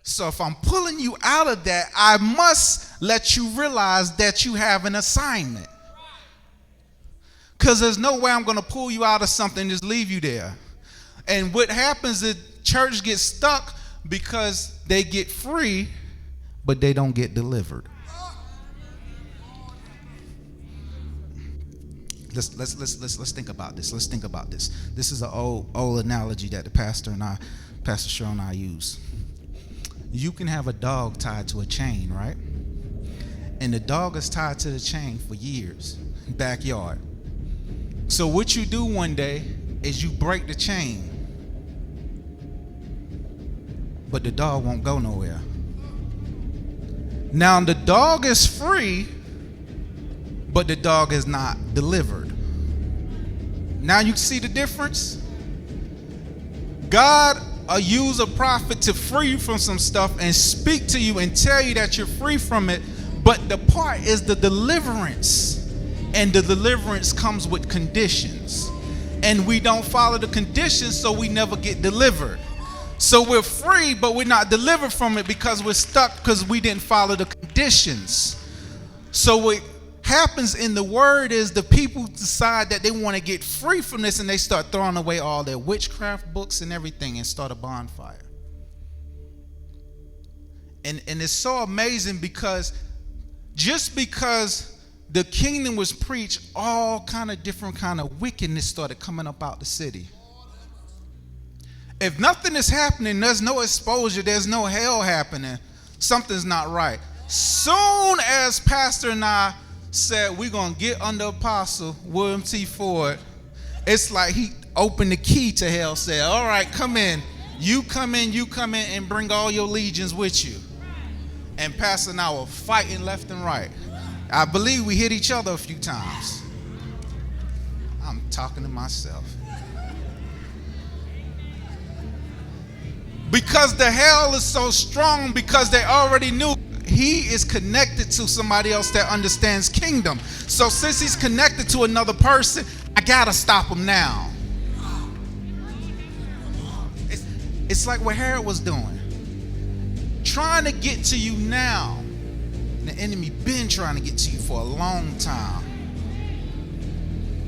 So if I'm pulling you out of that, I must let you realize that you have an assignment. Because there's no way I'm going to pull you out of something and just leave you there. And what happens is church gets stuck because they get free, but they don't get delivered. Let's think about this. Let's think about this. This is an old analogy that the Pastor Cheryl and I use. You can have a dog tied to a chain, right? And the dog is tied to the chain for years, backyard. So what you do one day is you break the chain, but the dog won't go nowhere. Now the dog is free, but the dog is not delivered. Now you see the difference? God will use a prophet to free you from some stuff and speak to you and tell you that you're free from it, but the part is the deliverance. And the deliverance comes with conditions. And we don't follow the conditions, so we never get delivered. So we're free, but we're not delivered from it because we're stuck because we didn't follow the conditions. So what happens in the word is the people decide that they want to get free from this, and they start throwing away all their witchcraft books and everything and start a bonfire. And it's so amazing because just because the kingdom was preached, all kind of different kind of wickedness started coming up out the city. If nothing is happening, there's no exposure, there's no hell happening, something's not right. Soon as Pastor and I said we're going to get under Apostle William T. Ford, it's like he opened the key to hell, said, all right, come in, you come in, and bring all your legions with you. And Pastor and I were fighting left and right. I believe we hit each other a few times. I'm talking to myself. Because the hell is so strong, because they already knew he is connected to somebody else that understands kingdom. So since he's connected to another person, I gotta stop him now. It's like what Herod was doing. Trying to get to you now. The enemy been trying to get to you for a long time.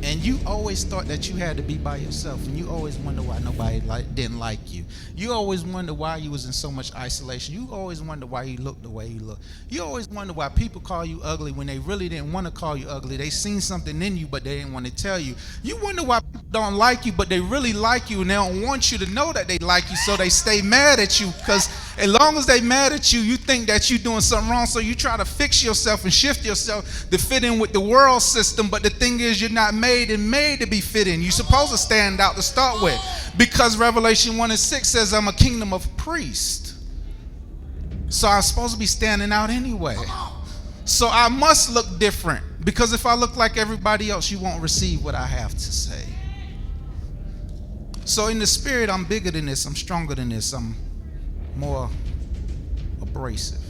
And you always thought that you had to be by yourself, and you always wonder why nobody didn't like you. You always wonder why you was in so much isolation. You always wonder why you looked the way you look. You always wonder why people call you ugly when they really didn't want to call you ugly. They seen something in you, but they didn't want to tell you. You wonder why people don't like you, but they really like you, and they don't want you to know that they like you, so they stay mad at you. Because as long as they mad at you, you think that you're doing something wrong, so you try to fix yourself and shift yourself to fit in with the world system. But the thing is, you're not made to be fit in. You're supposed to stand out to start with, because Revelation 1:6 says I'm a kingdom of priests. So I'm supposed to be standing out anyway. So I must look different, because if I look like everybody else, you won't receive what I have to say. So in the spirit, I'm bigger than this. I'm stronger than this. I'm more abrasive.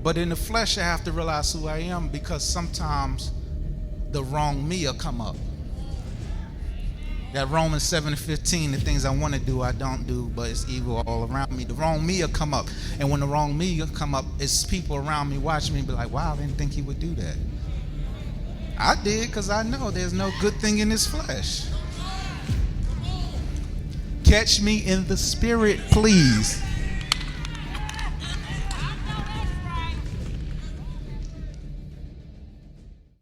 But in the flesh, I have to realize who I am, because sometimes the wrong me will come up. That Romans 7:15, the things I want to do, I don't do, but it's evil all around me. The wrong me will come up. And when the wrong me will come up, it's people around me watching me be like, wow, I didn't think he would do that. I did, because I know there's no good thing in this flesh. Catch me in the spirit, please.